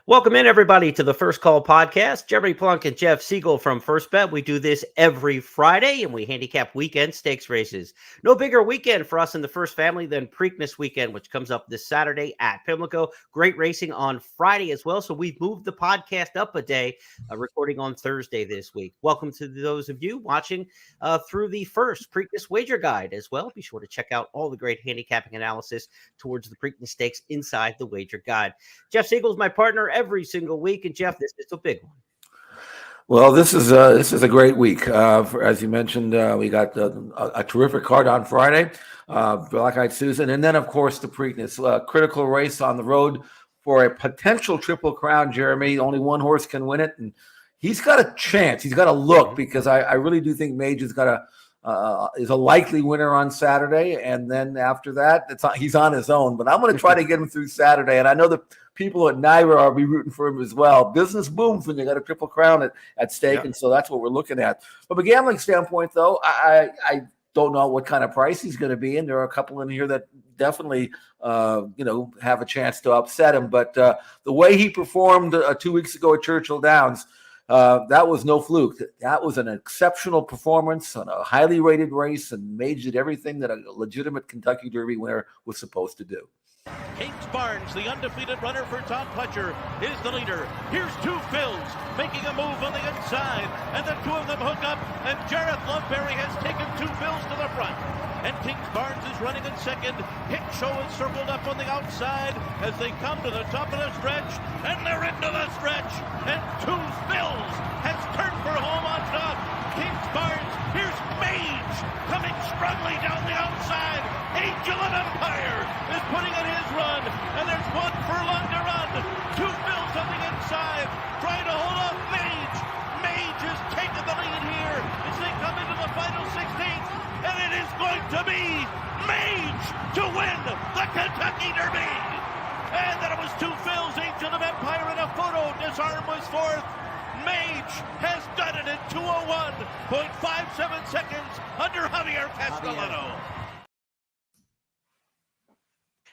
Welcome in, everybody, to the First Call podcast. Jeremy Plonk and Jeff Siegel from First Bet. We do this every Friday, and we handicap weekend stakes races. No bigger weekend for us in the First family than Preakness weekend, which comes up this Saturday at Pimlico. Great racing on Friday as well, so we've moved the podcast up a day, recording on Thursday this week. Welcome to those of you watching through the First Preakness Wager Guide as well. Be sure to check out all the great handicapping analysis towards the Preakness Stakes inside the Wager Guide. Jeff Siegel is my partner every single week, and Jeff, this is a big one. Well, this is a great week. As you mentioned, we got a terrific card on Friday, Black-Eyed Susan, and then of course the Preakness critical race on the road for a potential Triple Crown. Jeremy, only one horse can win it, and he's got a chance. He's got a look because I really do think Mage has got is a likely winner on Saturday, and then after that, he's on his own. But I'm going to try to get him through Saturday, and I know the people at Naira will be rooting for him as well. Business booms when you got a Triple Crown at stake, and so that's what we're looking at. From a gambling standpoint, though, I don't know what kind of price he's going to be in. There are a couple in here that definitely, have a chance to upset him. But the way he performed 2 weeks ago at Churchill Downs, that was no fluke. That was an exceptional performance on a highly rated race, and Mage did everything that a legitimate Kentucky Derby winner was supposed to do. Kings Barnes, the undefeated runner for Tom Pletcher, is the leader. Here's two Phils making a move on the inside, and the two of them hook up, and Jareth Loveberry has taken two Phils to the front. And Kings Barnes is running in second. Hick Show is circled up on the outside as they come to the top of the stretch, and they're into the stretch, and two Phils has turned for home on top. Kings Barnes, here's Mage coming strongly down the outside. Angel of Empire is putting in his run, and there's 1 furlong to run. Two Phils on the inside, trying to hold off Mage. Mage has taken the lead here as they come into the final 16th, and it is going to be Mage to win the Kentucky Derby. And then it was two Phils, Angel of Empire and a photo. Disarm was fourth. Mage has done it in 2:01.57 seconds under Javier Castellano.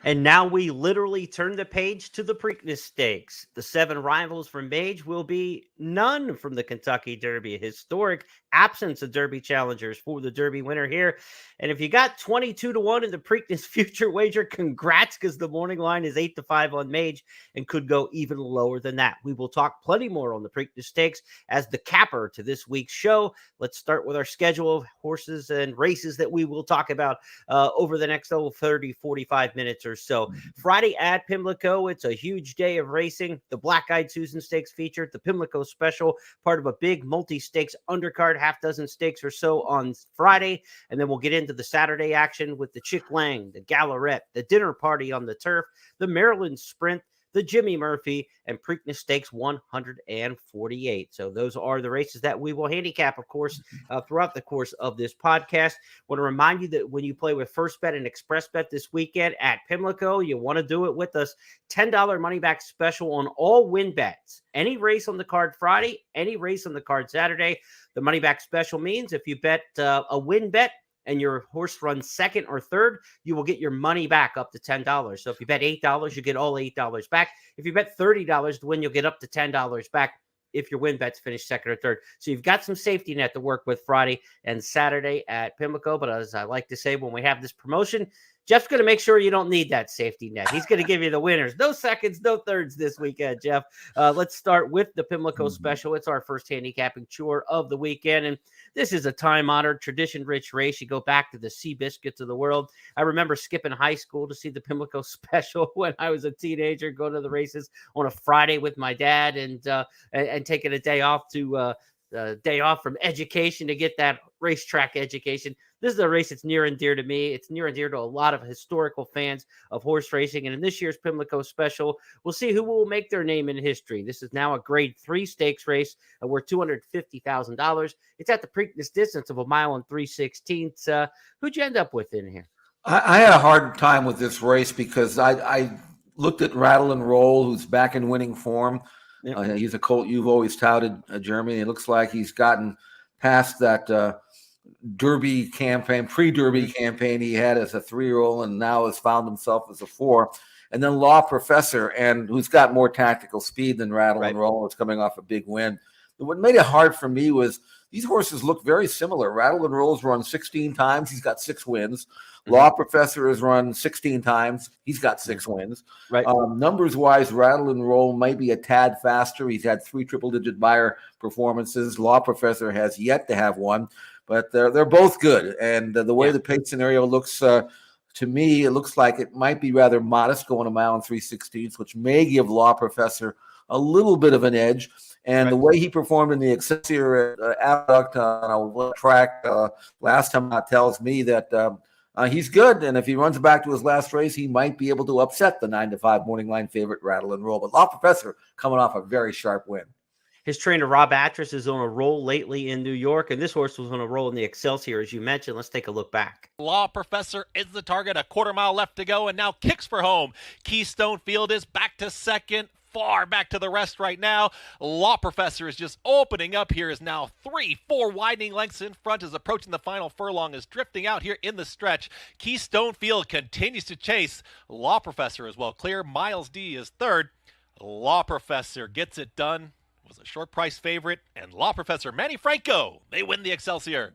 And now we literally turn the page to the Preakness Stakes. The 7 rivals from Mage will be none from the Kentucky Derby. A historic absence of Derby challengers for the Derby winner here. And if you got 22-1 in the Preakness future wager, congrats, because the morning line is 8-5 on Mage and could go even lower than that. We will talk plenty more on the Preakness Stakes as the capper to this week's show. Let's start with our schedule of horses and races that we will talk about over the next 30-45 minutes or so. Friday at Pimlico, it's a huge day of racing. The Black-Eyed Susan Stakes featured, the Pimlico Special, part of a big multi-stakes undercard, half dozen stakes or so on Friday. And then we'll get into the Saturday action with the Chick Lang, the Gallarette, the Dinner Party on the Turf, the Maryland Sprint, the Jimmy Murphy, and Preakness Stakes 148. So those are the races that we will handicap, of course, throughout the course of this podcast. I want to remind you that when you play with First Bet and Express Bet this weekend at Pimlico, you want to do it with us. $10 money back special on all win bets. Any race on the card Friday, any race on the card Saturday. The money back special means if you bet a win bet and your horse runs second or third, you will get your money back up to $10. So if you bet $8, you get all $8 back. If you bet $30 to win, you'll get up to $10 back if your win bets finish second or third. So you've got some safety net to work with Friday and Saturday at Pimlico. But as I like to say, when we have this promotion, Jeff's going to make sure you don't need that safety net. He's going to give you the winners. No seconds, no thirds this weekend, Jeff. Let's start with the Pimlico Special. It's our first handicapping chore of the weekend. And this is a time-honored, tradition-rich race. You go back to the Sea Biscuits of the world. I remember skipping high school to see the Pimlico Special when I was a teenager, go to the races on a Friday with my dad and taking a day off from education to get that racetrack education. This is a race that's near and dear to me. It's near and dear to a lot of historical fans of horse racing. And in this year's Pimlico Special, we'll see who will make their name in history. This is now a grade 3 stakes race worth $250,000. It's at the Preakness distance of 1 mile and 3/16. Who'd you end up with in here? I had a hard time with this race because I looked at Rattle and Roll, who's back in winning form. Yep. He's a colt you've always touted, Jeremy. It looks like he's gotten past that Derby campaign, pre-Derby campaign he had as a 3-year-old, and now has found himself as a 4. and then Law Professor, and who's got more tactical speed than Rattle Right. and Roll. It's coming off a big win. What made it hard for me was these horses look very similar. Rattle and Roll's run 16 times. He's got 6 wins. Law Professor has run 16 times. He's got 6 wins. Right. Numbers-wise, Rattle and Roll might be a tad faster. He's had 3 triple-digit buyer performances. Law Professor has yet to have one, but they're both good. And the way the pace scenario looks, to me, it looks like it might be rather modest, going a mile and 3/16, which may give Law Professor a little bit of an edge. And the way he performed in the Excelsior Aqueduct on a track last time out tells me that he's good. And if he runs back to his last race, he might be able to upset the 9-5 morning line favorite Rattle and Roll. But Law Professor coming off a very sharp win. His trainer, Rob Atras, is on a roll lately in New York, and this horse was on a roll in the Excelsior, as you mentioned. Let's take a look back. Law Professor is the target, a quarter mile left to go, and now kicks for home. Keystone Field is back to second. Far back to the rest right now. Law Professor is just opening up here, is now 3-4 widening lengths in front, is approaching the final furlong, is drifting out here in the stretch. Keystone Field continues to chase. Law Professor is well clear. Miles D is third. Law Professor gets it done. Was a short price favorite, and Law Professor Manny Franco, they win the Excelsior.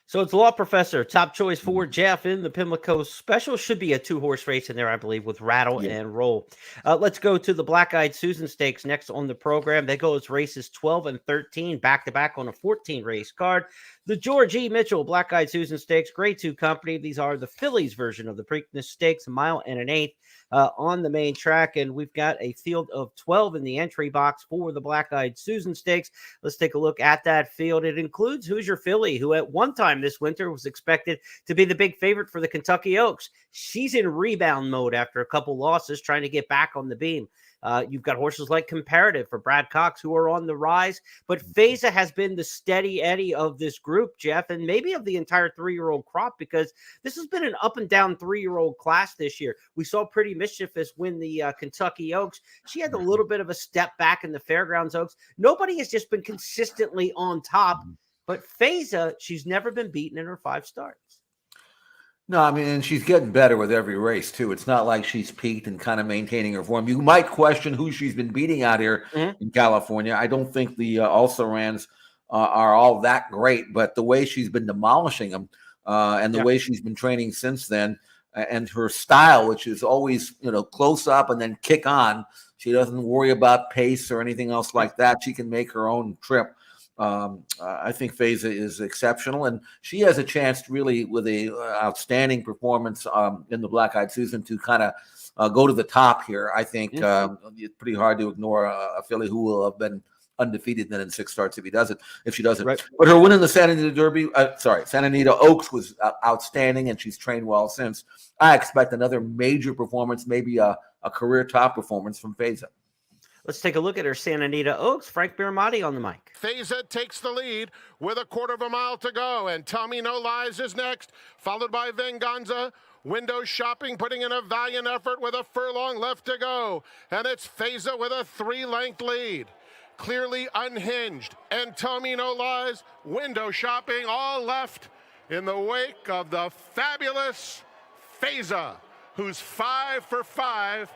So it's Law Professor, top choice for Jeff in the Pimlico Special. Should be a 2-horse race in there, I believe, with Rattle and Roll. Let's go to the Black-Eyed Susan Stakes next on the program. They go as races 12 and 13, back-to-back on a 14-race card. The George E. Mitchell Black-Eyed Susan Stakes, Grade 2 company. These are the Phillies version of the Preakness Stakes, a mile and an eighth on the main track. And we've got a field of 12 in the entry box for the Black-Eyed Susan Stakes. Let's take a look at that field. It includes Hoosier Philly, who at one time this winter was expected to be the big favorite for the Kentucky Oaks. She's in rebound mode after a couple losses, trying to get back on the beam. You've got horses like Comparative for Brad Cox, who are on the rise, but Feza has been the steady Eddie of this group, Jeff, and maybe of the entire 3-year-old crop, because this has been an up and down 3-year-old class this year. We saw Pretty Mischievous win the Kentucky Oaks. She had a little bit of a step back in the Fairgrounds Oaks. Nobody has just been consistently on top, but Feza, she's never been beaten in her 5 starts. No, I mean, and she's getting better with every race, too. It's not like she's peaked and kind of maintaining her form. You might question who she's been beating out here in California. I don't think the also-rans are all that great, but the way she's been demolishing them and the way she's been training since then, and her style, which is always, close up and then kick on. She doesn't worry about pace or anything else like that. She can make her own trip. I think Feza is exceptional, and she has a chance really with a outstanding performance in the Black-Eyed Susan to kind of go to the top here. I think it's pretty hard to ignore a filly who will have been undefeated then in 6 starts if she doesn't. Right. But her win in the Santa Anita Derby, Santa Anita Oaks was outstanding, and she's trained well since. I expect another major performance, maybe a career top performance from Feza. Let's take a look at her Santa Anita Oaks. Frank Biramati on the mic. Feza takes the lead with a quarter of a mile to go, and Tell Me No Lies is next, followed by Venganza. Window Shopping putting in a valiant effort with a furlong left to go, and it's Feza with a 3-length lead. Clearly Unhinged and Tell Me No Lies, Window Shopping, all left in the wake of the fabulous Feza, who's 5 for 5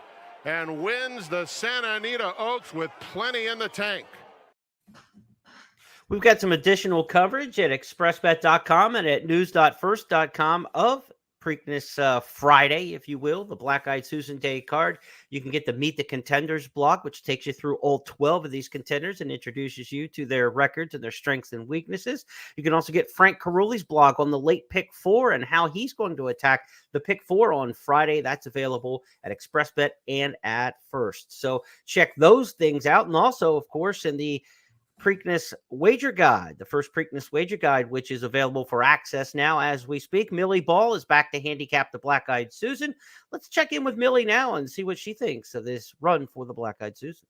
and wins the Santa Anita Oaks with plenty in the tank. We've got some additional coverage at expressbet.com and at news.first.com of Preakness Friday, if you will, the Black-Eyed Susan Day card. You can get the Meet the Contenders blog, which takes you through all 12 of these contenders and introduces you to their records and their strengths and weaknesses. You can also get Frank Caruli's blog on the late pick 4 and how he's going to attack the pick 4 on Friday. That's available at ExpressBet and at First. So check those things out. And also, of course, in the Preakness Wager Guide, the first Preakness Wager Guide, which is available for access now as we speak. Millie Ball is back to handicap the Black-Eyed Susan. Let's check in with Millie now and see what she thinks of this run for the Black-Eyed Susans.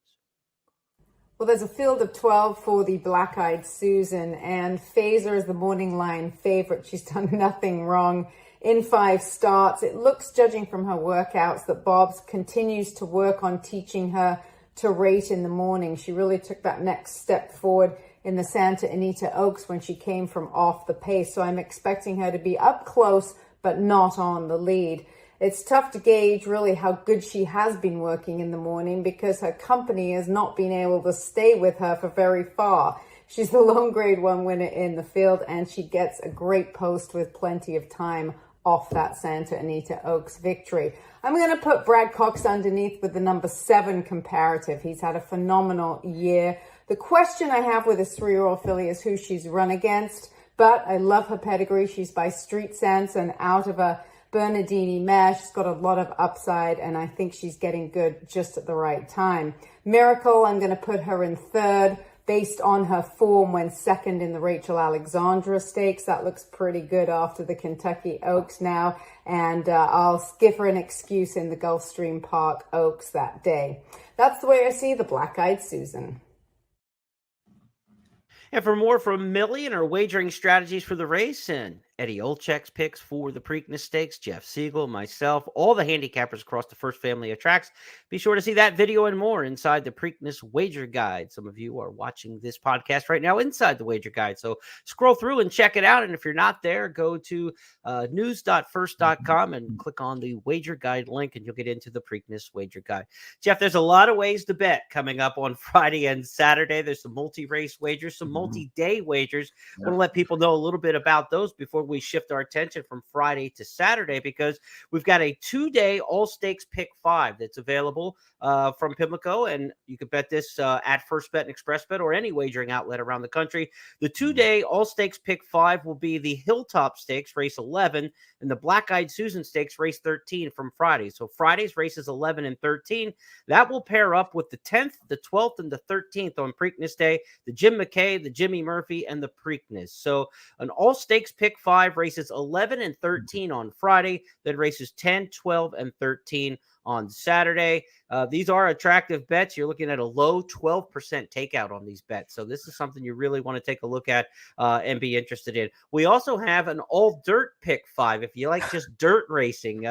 Well, there's a field of 12 for the Black-Eyed Susan, and Feza is the morning line favorite. She's done nothing wrong in 5 starts. It looks, judging from her workouts, that Bob's continues to work on teaching her to rate in the morning. She really took that next step forward in the Santa Anita Oaks when she came from off the pace. So I'm expecting her to be up close, but not on the lead. It's tough to gauge really how good she has been working in the morning because her company has not been able to stay with her for very far. She's the lone grade 1 winner in the field, and she gets a great post with plenty of time off that Santa Anita Oaks victory. I'm going to put Brad Cox underneath with the number 7 comparative. He's had a phenomenal year. The question I have with this 3-year-old filly is who she's run against, but I love her pedigree. She's by Street Sense and out of a Bernardini mare. She's got a lot of upside, and I think she's getting good just at the right time. Miracle, I'm going to put her in 3rd based on her form when 2nd in the Rachel Alexandra Stakes. That looks pretty good after the Kentucky Oaks now, and I'll give her an excuse in the Gulfstream Park Oaks that day. That's the way I see the Black-Eyed Susan. And for more from Millie and her wagering strategies for the race, and Eddie Olczyk's picks for the Preakness Stakes, Jeff Siegel, myself, all the handicappers across the first family of tracks, be sure to see that video and more inside the Preakness Wager Guide. Some of you are watching this podcast right now inside the Wager Guide, so scroll through and check it out. And if you're not there, go to news.first.com and click on the Wager Guide link, and you'll get into the Preakness Wager Guide. Jeff, there's a lot of ways to bet coming up on Friday and Saturday. There's some multi-race wagers, some multi-day wagers. I want to let people know a little bit about those before we shift our attention from Friday to Saturday, because we've got a 2-day all stakes pick 5 that's available from Pimlico, and you can bet this at First Bet and Express Bet or any wagering outlet around the country. The 2-day all stakes pick 5 will be the Hilltop Stakes race 11 and the Black-Eyed Susan Stakes race 13 from Friday. So Friday's races 11 and 13, that will pair up with the 10th, the 12th, and the 13th on Preakness Day, the Jim McKay, the Jimmy Murphy, and the Preakness. So an all stakes pick 5 races 11 and 13 on Friday, then races 10, 12, and 13 on Saturday. These are attractive bets. You're looking at a low 12% takeout on these bets. So this is something you really want to take a look at and be interested in. We also have an all dirt pick 5. If you like just dirt racing,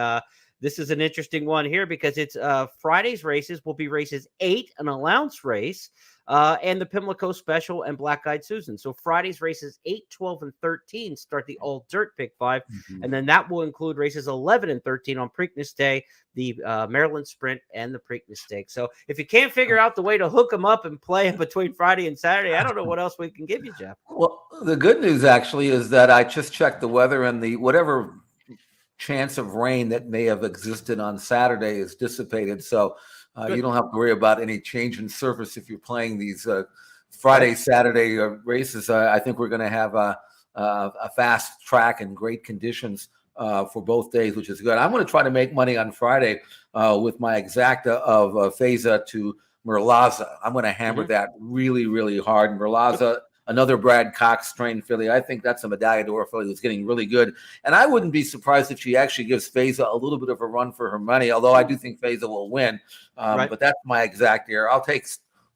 this is an interesting one here because it's Friday's races will be races 8, an allowance race, and the Pimlico Special and Black-Eyed Susan. So Friday's races 8, 12, and 13 start the all dirt pick 5. And then that will include races 11 and 13 on Preakness Day, the Maryland Sprint, and the Preakness Stakes. So if you can't figure out the way to hook them up and play them between Friday and Saturday, I don't know what else we can give you, Jeff. Well, the good news actually is that I just checked the weather, and the whatever chance of rain that may have existed on Saturday is dissipated. So you don't have to worry about any change in surface if you're playing these Friday, Saturday races. I think we're going to have a fast track and great conditions for both days, which is good. I'm going to try to make money on Friday with my exacta of Feza to Merlaza. I'm going to hammer that really, really hard. Merlaza, another Brad Cox trained filly. I think that's a Medaglia d'Oro filly that's getting really good. And I wouldn't be surprised if she actually gives Feza a little bit of a run for her money, although I do think Feza will win. But that's my exact here. I'll take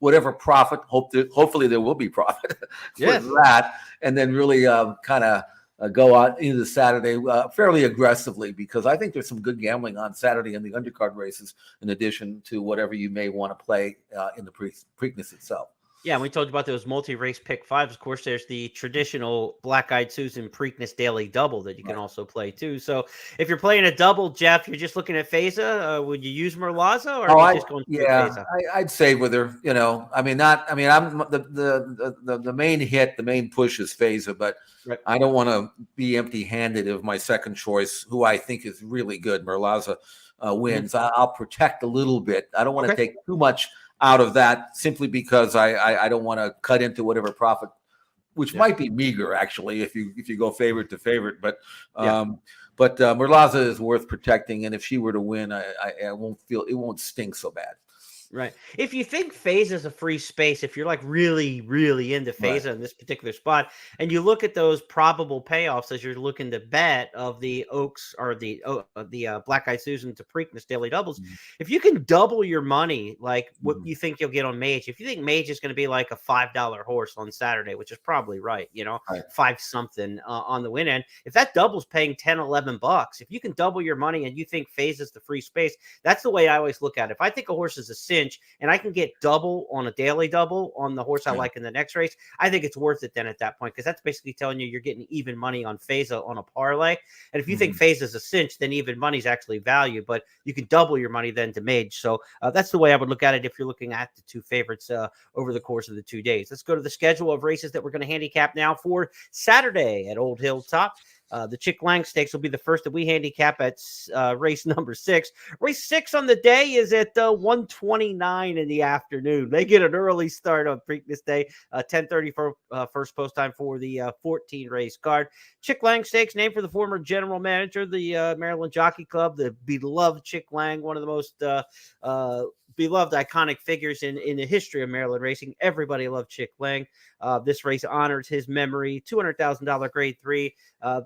whatever profit. Hopefully there will be profit for that. And then really kind of go out into the Saturday fairly aggressively, because I think there's some good gambling on Saturday in the undercard races, in addition to whatever you may want to play in the Preakness itself. Yeah, and we told you about those multi-race pick 5s. Of course, there's the traditional Black-Eyed Susan Preakness Daily Double that you can also play too. So if you're playing a double, Jeff, you're just looking at Feza. Would you use Merlaza, or are you just going to Feza? I'd say with her. I'm the main hit, the main push is Feza, but I don't want to be empty-handed if my second choice, who I think is really good, Merlaza, wins. I'll protect a little bit. I don't want to take too much out of that, simply because I don't want to cut into whatever profit, which might be meager actually if you go favorite to favorite. But Merlaza is worth protecting, and if she were to win, I won't feel it won't stink so bad. Right. If you think Feza is a free space, if you're like really, really into Feza in this particular spot, and you look at those probable payoffs as you're looking to bet of the Oaks or the Black-Eyed Susan to Preakness Daily Doubles, if you can double your money, like what you think you'll get on Mage, if you think Mage is going to be like a $5 horse on Saturday, which is probably right, 5 something on the win end, if that double's paying $10-11, if you can double your money and you think Feza is the free space, that's the way I always look at it. If I think a horse is a cinch and I can get double on a daily double on the horse I Yeah. like in the next race, I think it's worth it then at that point, because that's basically telling you you're getting even money on Feza on a parlay. And if you think Feza is a cinch, then even money is actually value, but you can double your money then to Mage. So that's the way I would look at it if you're looking at the two favorites over the course of the 2 days. Let's go to the schedule of races that we're going to handicap now for Saturday at Old Hilltop. The Chick Lang Stakes will be the first that we handicap at race number 6. Race 6 on the day is at 1:29 in the afternoon. They get an early start on Preakness Day, 10:30 for first post time for the 14 race card. Chick Lang Stakes, named for the former general manager of the Maryland Jockey Club, the beloved Chick Lang, one of the most beloved iconic figures in the history of Maryland racing. Everybody loved Chick Lang. This race honors his memory. $200,000 grade 3.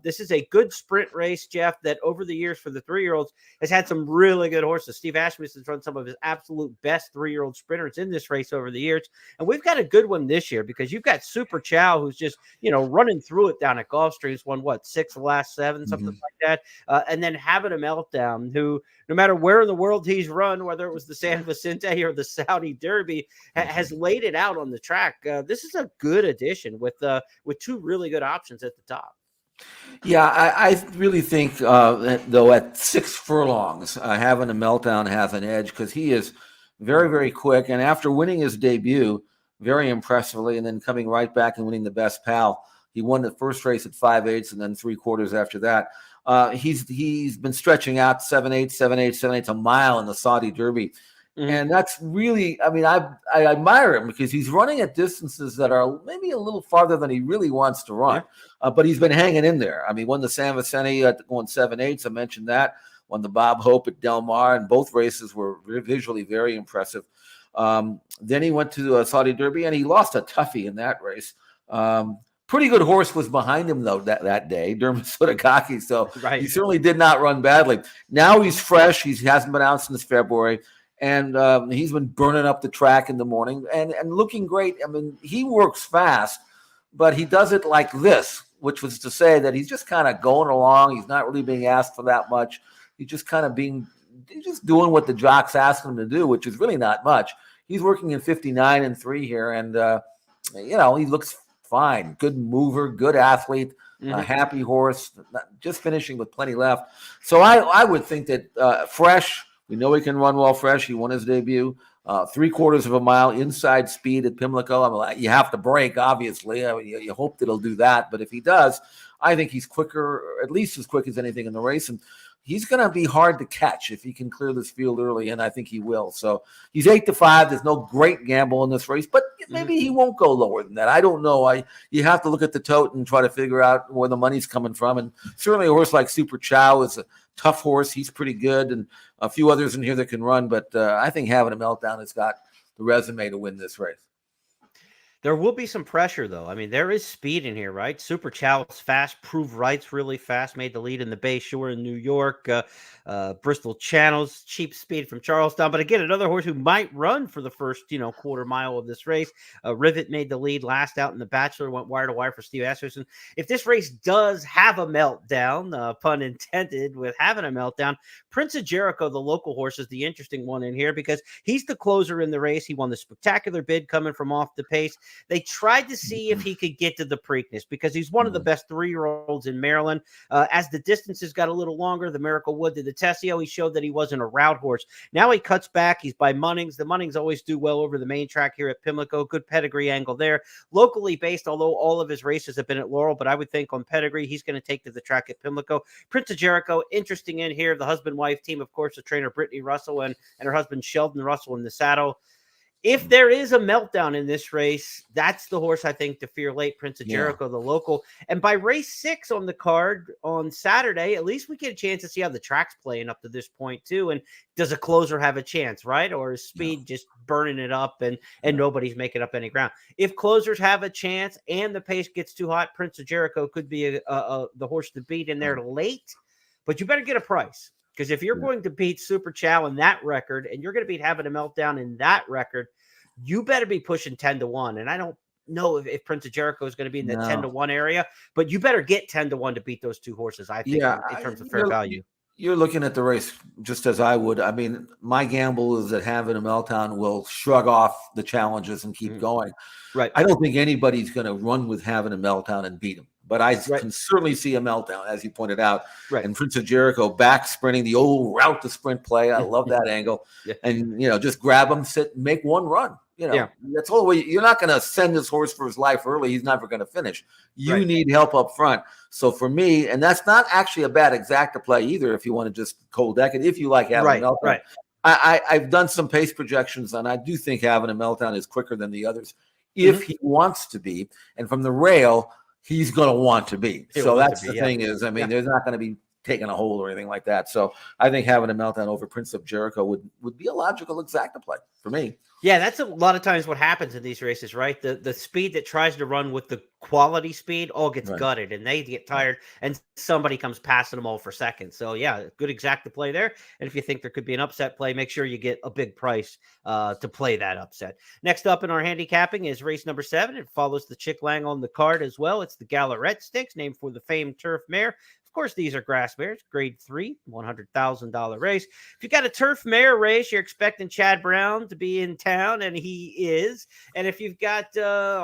This is a good sprint race, Jeff, that over the years for the 3-year-olds has had some really good horses. Steve Ashmus has run some of his absolute best 3-year-old sprinters in this race over the years. And we've got a good one this year because you've got Super Chow, who's just, running through it down at Gulfstream. Won 6 of the last 7, something like that. And then Having a Meltdown, who, no matter where in the world he's run, whether it was the San Vicente or the Saudi Derby, has laid it out on the track. This is a good addition with 2 really good options at the top. Yeah, I really think that, though, at 6 furlongs, Having a Meltdown has an edge because he is very, very quick. And after winning his debut very impressively and then coming right back and winning the Best Pal, he won the first race at 5/8 and then 3/4 after that. He's been stretching out 7/8, 7/8, 7/8 a mile in the Saudi Derby. And that's really, I admire him because he's running at distances that are maybe a little farther than he really wants to run. But he's been hanging in there. Won the San Vicente going 7/8. I mentioned that. Won the Bob Hope at Del Mar, and both races were visually very impressive. Then he went to Saudi Derby, and he lost a toughie in that race. Pretty good horse was behind him, though, that day, Dermot Sotogake. So he certainly did not run badly. Now he's fresh. He hasn't been out since February. And he's been burning up the track in the morning and looking great. He works fast, but he does it like this, which was to say that he's just kind of going along. He's not really being asked for that much. He's just doing what the jock's asking him to do, which is really not much. He's working in 59-3 here, and he looks fine. Good mover, good athlete, a happy horse, just finishing with plenty left. So I would think that fresh. We know he can run well fresh. He won his debut, 3/4 of a mile inside speed at Pimlico. You have to break, obviously. You hope that he'll do that. But if he does, I think he's quicker, at least as quick as anything in the race. And he's going to be hard to catch if he can clear this field early, and I think he will. So he's 8-5. There's no great gamble in this race, but maybe he won't go lower than that. I don't know. You have to look at the tote and try to figure out where the money's coming from. And certainly a horse like Super Chow is a tough horse. He's pretty good, and a few others in here that can run. But I think Having a Meltdown has got the resume to win this race. There will be some pressure, though. There is speed in here, right? Super Chow's fast, proved right's really fast, made the lead in the Bay Shore in New York. Bristol Channel's cheap speed from Charlestown. But again, another horse who might run for the first, quarter mile of this race. Rivet made the lead last out in the Bachelor, went wire to wire for Steve Asmussen. If this race does have a meltdown, pun intended, with Having a Meltdown, Prince of Jericho, the local horse, is the interesting one in here because he's the closer in the race. He won the spectacular bid coming from off the pace. They tried to see if he could get to the Preakness because he's one of the best 3-year-olds in Maryland. As the distances got a little longer, the Miracle Wood did the Tessio. He showed that he wasn't a route horse. Now he cuts back. He's by Munnings. The Munnings always do well over the main track here at Pimlico. Good pedigree angle there. Locally based, although all of his races have been at Laurel, but I would think on pedigree, he's going to take to the track at Pimlico. Prince of Jericho, interesting in here. The husband-wife team, of course, the trainer Brittany Russell and her husband Sheldon Russell in the saddle. If there is a meltdown in this race, that's the horse I think to fear late, Prince of Jericho, the local. And by race 6 on the card on Saturday, at least we get a chance to see how the track's playing up to this point too. And does a closer have a chance, right? Or is speed just burning it up and nobody's making up any ground? If closers have a chance and the pace gets too hot, Prince of Jericho could be the horse to beat in there late. But you better get a price. Because if you're going to beat Super Chow in that record and you're going to beat Having a Meltdown in that record, you better be pushing 10-1. And I don't know if Prince of Jericho is going to be in the 10-1 area, but you better get 10-1 to beat those two horses, I think, in terms of fair value. You're looking at the race just as I would. I mean, my gamble is that Having a Meltdown will shrug off the challenges and keep going. Right. I don't think anybody's going to run with Having a Meltdown and beat him. But I can certainly see a meltdown, as you pointed out. Right. And Prince of Jericho back sprinting, the old route to sprint play. I love that angle. Yeah. And, just grab him, sit, make one run. That's all the way. You're not going to send this horse for his life early. He's never going to finish. You need help up front. So for me, and that's not actually a bad exacta play either if you want to just cold deck it, if you like having a meltdown. Right. I've done some pace projections, and I do think having a meltdown is quicker than the others if he wants to be. And from the rail, he's going to want to be. So that's the thing is, I mean, there's not going to be taking a hold or anything like that. So I think having a meltdown over Prince of Jericho would be a logical exacta play for me. Yeah, that's a lot of times what happens in these races, right? The speed that tries to run with the quality speed all gets gutted, and they get tired, and somebody comes passing them all for seconds. So, yeah, good exacta play there. And if you think there could be an upset play, make sure you get a big price to play that upset. Next up in our handicapping is race number 7. It follows the Chick Lang on the card as well. It's the Gallarette Stakes, named for the famed turf mare. Of course, these are grass mares, grade 3, $100,000 race. If you got a turf mare race, you're expecting Chad Brown to be in town, and he is. And if you've got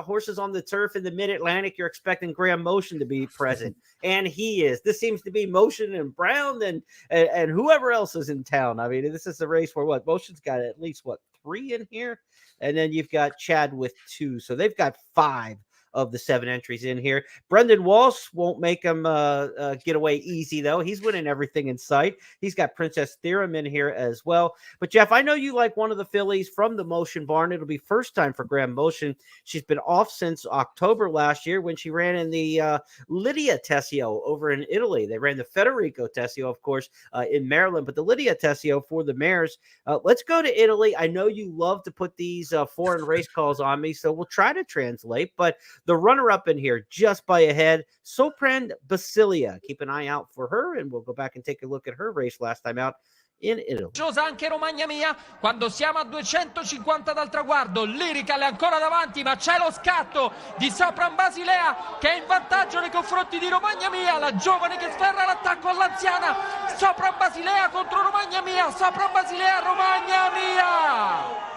horses on the turf in the Mid-Atlantic, you're expecting Graham Motion to be present, and he is. This seems to be Motion and Brown and whoever else is in town. I mean, this is a race where Motion's got at least 3 in here, and then you've got Chad with 2, so they've got 5 of the 7 entries in here. Brendan Walsh won't make him get away easy, though. He's winning everything in sight. He's got Princess Theorem in here as well. But, Jeff, I know you like one of the fillies from the Motion barn. It'll be first time for Graham Motion. She's been off since October last year when she ran in the Lydia Tessio over in Italy. They ran the Federico Tessio, of course, in Maryland, but the Lydia Tessio for the mares. Let's go to Italy. I know you love to put these foreign race calls on me, so we'll try to translate, but the runner-up in here, just by a head, Sopran Basilia. Keep an eye out for her, and we'll go back and take a look at her race last time out in Italy. Anche Romagna Mia, quando siamo a 250 dal traguardo, Lyrical è ancora davanti, ma c'è lo scatto di Sopran Basilea che è in vantaggio nei confronti di Romagna Mia, la giovane che sferra l'attacco all'anziana. Sopran Basilea contro Romagna Mia, Sopran Basilea, Romagna Mia.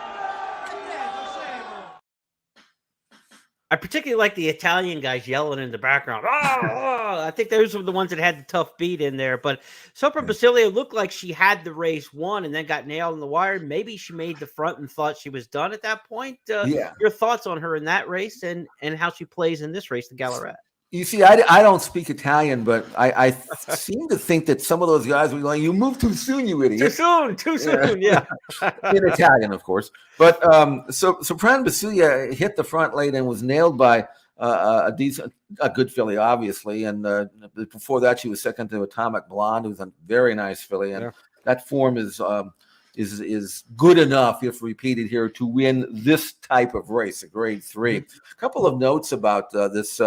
I particularly like the Italian guys yelling in the background. Oh, I think those were the ones that had the tough beat in there. But Sopra Basilia looked like she had the race won and then got nailed in the wire. Maybe she made the front and thought she was done at that point. Your thoughts on her in that race and how she plays in this race, the Gallarette? You see, I don't speak Italian, but I seem to think that some of those guys were going, "You moved too soon, you idiot." Too soon, yeah. In Italian, of course. But so Sopran Basilia hit the front late and was nailed by a good filly, obviously. And before that, she was second to Atomic Blonde, who's a very nice filly. And that form is good enough, if repeated here, to win this type of race, a grade 3. A couple of notes about this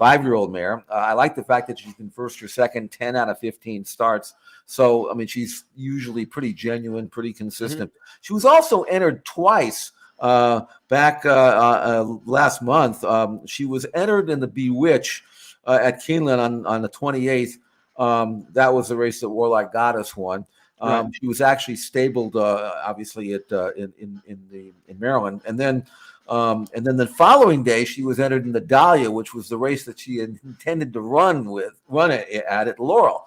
5-year-old mare. I like the fact that she's been first or second 10 out of 15 starts. So, I mean, she's usually pretty genuine, pretty consistent. She was also entered twice back last month. She was entered in the Bewitch at Keeneland on the 28th. That was the race that Warlock Goddess won. She was actually stabled, obviously, in Maryland, and then the following day she was entered in the Dahlia, which was the race that she had intended to run at Laurel,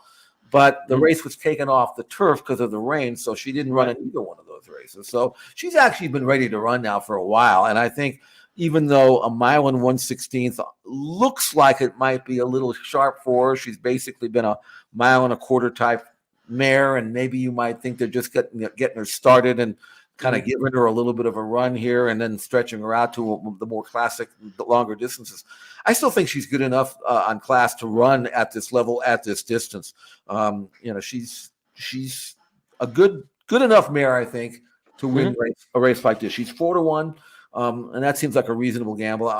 but the race was taken off the turf because of the rain, so she didn't run in either one of those races. So she's actually been ready to run now for a while, and I think even though a mile and 1/16 looks like it might be a little sharp for her, she's basically been a mile and a quarter type mare, and maybe you might think they're just getting her started and kind of giving her a little bit of a run here and then stretching her out to the more classic, the longer distances. I still think she's good enough on class to run at this level, at this distance. She's a good enough mare, I think, to win a race like this. She's 4-1. And that seems like a reasonable gamble.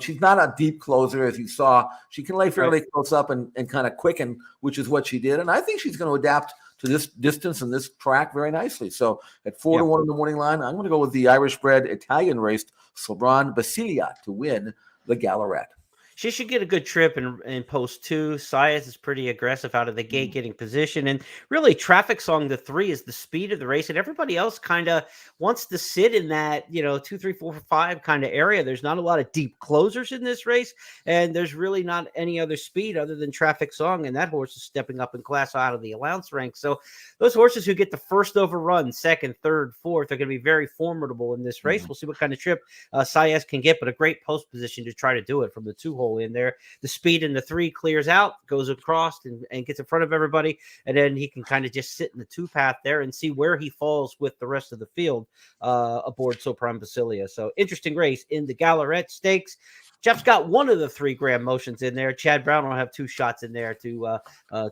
She's not a deep closer, as you saw. She can lay fairly close up and kind of quicken, which is what she did. And I think she's going to adapt to this distance and this track very nicely. So at 4-1 in the morning line, I'm going to go with the Irish-bred Italian raced Sopran Basilia to win the Gallarette. She should get a good trip in post 2. Sias is pretty aggressive out of the gate, getting position. And really, Traffic Song, the 3, is the speed of the race. And everybody else kind of wants to sit in that, 2, 3, 4, 5 kind of area. There's not a lot of deep closers in this race. And there's really not any other speed other than Traffic Song. And that horse is stepping up in class out of the allowance rank. So those horses who get the first overrun, second, third, fourth, are going to be very formidable in this race. We'll see what kind of trip Sias can get, but a great post position to try to do it from the 2-hole in there. The speed in the 3 clears out, goes across and gets in front of everybody, and then he can kind of just sit in the 2 path there and see where he falls with the rest of the field aboard Sopran Basilia. So interesting race in the Gallarette Stakes. Jeff's got one of the 3 Grand Motions in there. Chad Brown will have 2 shots in there to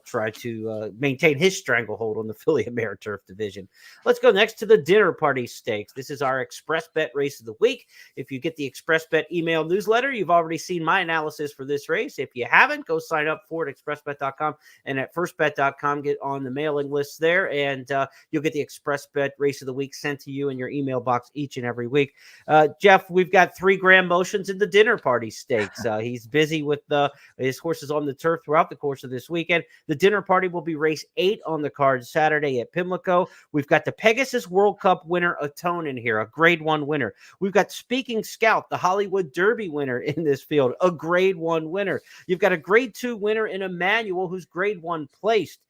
try to maintain his stranglehold on the Filly and Mare Turf division. Let's go next to the Dinner Party Stakes. This is our Express Bet race of the week. If you get the Express Bet email newsletter, you've already seen my analysis for this race. If you haven't, go sign up for it, expressbet.com, and at firstbet.com, get on the mailing list there, and you'll get the Express Bet race of the week sent to you in your email box each and every week. Jeff, we've got 3 Grand Motions in the Dinner Party Stakes. He's busy with his horses on the turf throughout the course of this weekend. The Dinner Party will be race 8 on the card Saturday at Pimlico. We've got the Pegasus World Cup winner Atone in here, a grade 1 winner. We've got Speaking Scout, the Hollywood Derby winner in this field, a grade 1 winner. You've got a grade 2 winner in Emmanuel, who's grade 1 placed.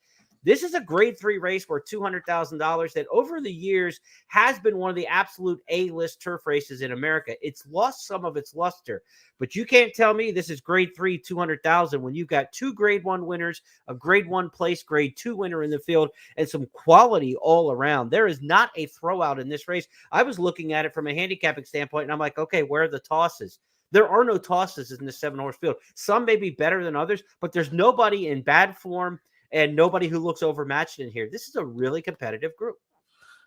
This is a grade 3 race worth $200,000 that over the years has been one of the absolute A-list turf races in America. It's lost some of its luster, but you can't tell me this is grade 3, $200,000 when you've got 2 grade 1 winners, a grade 1 place, grade 2 winner in the field, and some quality all around. There is not a throwout in this race. I was looking at it from a handicapping standpoint, and I'm like, okay, where are the tosses? There are no tosses in the 7-horse field. Some may be better than others, but there's nobody in bad form and nobody who looks overmatched in here. This is a really competitive group.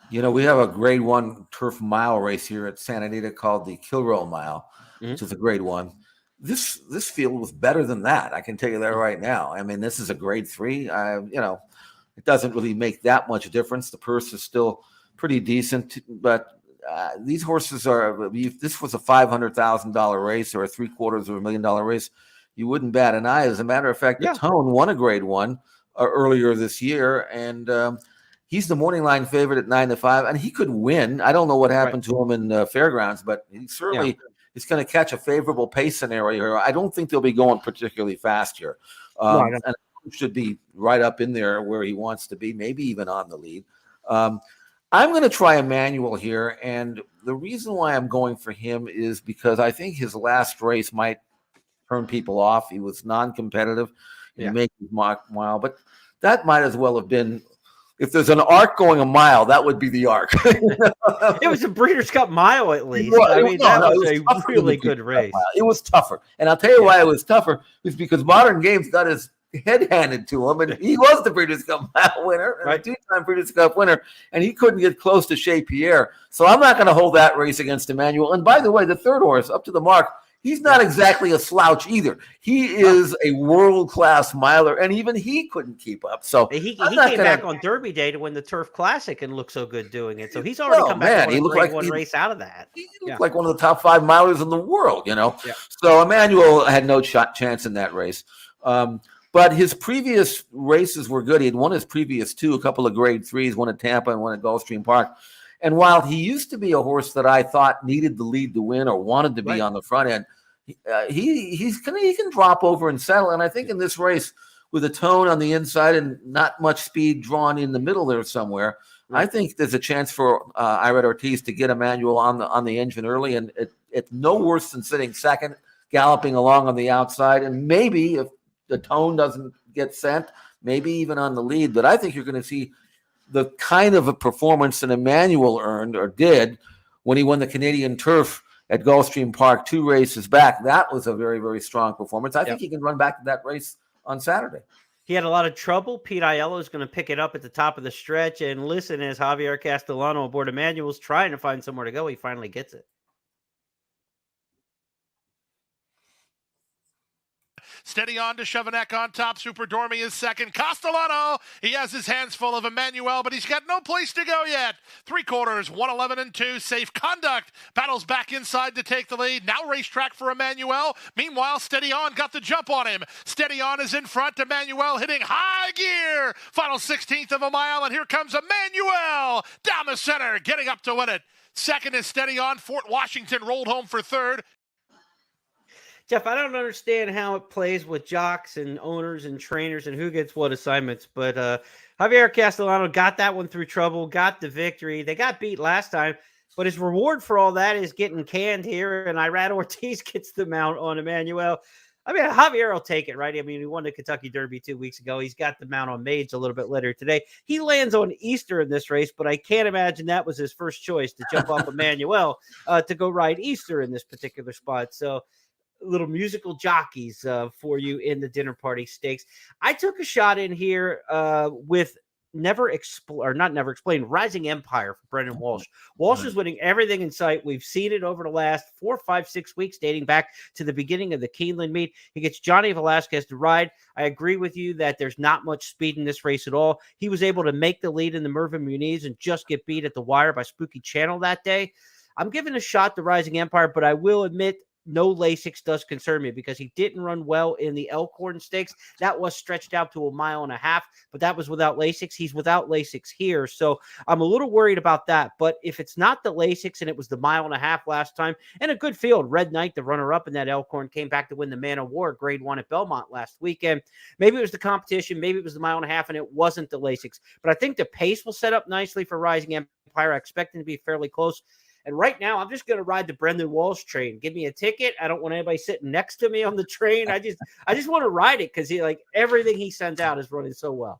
We have a grade 1 turf mile race here at Santa Anita called the Kilroe Mile, which is a grade 1. This field was better than that. I can tell you that right now. I mean, this is a grade 3. It doesn't really make that much difference. The purse is still pretty decent, but these horses are. If this was a $500,000 race or a $750,000 race, you wouldn't bat an eye. As a matter of fact, the Tone won a grade 1 earlier this year, and he's the morning line favorite at 9-5, and he could win. I don't know what happened to him in Fairgrounds, but he certainly is going to catch a favorable pace scenario here. I don't think they'll be going particularly fast here, and should be right up in there where he wants to be, maybe even on the lead. I'm going to try Emmanuel here, and the reason why I'm going for him is because I think his last race might turn people off. He was non-competitive. He made his mile, but that might as well have been, if there's an arc going a mile, that would be the arc. It was a Breeders' Cup mile at least. That was a really good race. It was tougher. And I'll tell you why it was tougher is because Modern Games got his head handed to him, and he was the Breeders' Cup mile winner, a 2-time Breeders' Cup winner, and he couldn't get close to Chez Pierre. So I'm not going to hold that race against Emmanuel. And by the way, the 3rd horse, Up to the Mark, he's not exactly a slouch either. He is a world-class miler, and even he couldn't keep up. So he came back on Derby Day to win the Turf Classic and looked so good doing it. So he's already come back on a grade 1 race out of that. He looked like one of the top 5 milers in the world, So Emmanuel had no chance in that race. But his previous races were good. He had won his previous 2, a couple of grade 3s, one at Tampa and one at Gulfstream Park. And while he used to be a horse that I thought needed the lead to win or wanted to be on the front end, he can drop over and settle. And I think in this race, with a Tone on the inside and not much speed drawn in the middle there somewhere, I think there's a chance for Irad Ortiz to get Emmanuel on the engine early, and it's no worse than sitting second, galloping along on the outside, and maybe if the Tone doesn't get sent, maybe even on the lead. But I think you're going to see the kind of a performance that Emmanuel earned or did when he won the Canadian Turf at Gulfstream Park 2 races back. That was a very, very strong performance. I think he can run back to that race on Saturday. He had a lot of trouble. Pete Aiello is going to pick it up at the top of the stretch. And listen, as Javier Castellano aboard Emmanuel's trying to find somewhere to go, he finally gets it. Steady on to Chevenek on top. Super Dormy is second. Castellano, he has his hands full of Emmanuel, but he's got no place to go yet. 3/4, 1:11 and 2. Safe Conduct battles back inside to take the lead. Now racetrack for Emmanuel. Meanwhile, Steady On got the jump on him. Steady On is in front. Emmanuel hitting high gear. Final 16th of a mile, and here comes Emmanuel down the center, getting up to win it. Second is Steady On. Fort Washington rolled home for third. Jeff, I don't understand how it plays with jocks and owners and trainers and who gets what assignments, but Javier Castellano got that one through trouble, got the victory. They got beat last time, but his reward for all that is getting canned here, and Irad Ortiz gets the mount on Emmanuel. I mean, Javier will take it, right? I mean, he won the Kentucky Derby 2 weeks ago. He's got the mount on Mage a little bit later today. He lands on Easter in this race, but I can't imagine that was his first choice to jump off Emmanuel to go ride Easter in this particular spot. So little musical jockeys for you in the dinner party stakes. I took a shot in here with Rising Empire for Brendan Walsh. Walsh is winning everything in sight. We've seen it over the last 4, 5, 6 weeks, dating back to the beginning of the Keeneland meet. He gets Johnny Velasquez to ride. I agree with you that there's not much speed in this race at all. He was able to make the lead in the Mervyn Muniz and just get beat at the wire by Spooky Channel that day. I'm giving a shot to Rising Empire, but I will admit no Lasix does concern me because he didn't run well in the Elkhorn Stakes. That was stretched out to 1.5 miles, but that was without Lasix. He's without Lasix here, so I'm a little worried about that. But if it's not the Lasix and it was the 1.5 miles last time, and a good field, Red Knight, the runner-up in that Elkhorn, came back to win the Man of War Grade 1 at Belmont last weekend. Maybe it was the competition, maybe it was the 1.5 miles, and it wasn't the Lasix. But I think the pace will set up nicely for Rising Empire. I expect him to be fairly close. And right now, I'm just going to ride the Brendan Walsh train. Give me a ticket. I don't want anybody sitting next to me on the train. I just want to ride it because everything he sends out is running so well.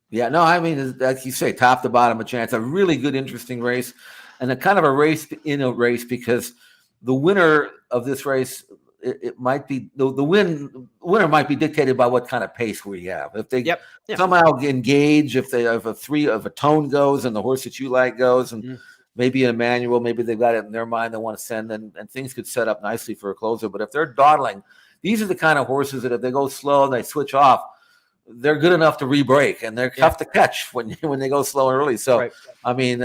Yeah, no, I mean, like you say, top to bottom a chance. A really good, interesting race, and a kind of a race in a race because the winner of this race, it might be the winner might be dictated by what kind of pace we have. If they somehow engage, if a tone goes and the horse that you like goes and. Maybe an Emmanuel, maybe they've got it in their mind they want to send, and things could set up nicely for a closer. But if they're dawdling, these are the kind of horses that if they go slow and they switch off, they're good enough to re-break, and they're tough to catch when they go slow and early. So, I mean,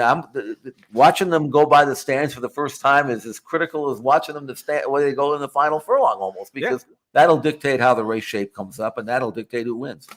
watching them go by the stands for the first time is as critical as watching them where they go in the final furlong almost, because that'll dictate how the race shape comes up, and that'll dictate who wins.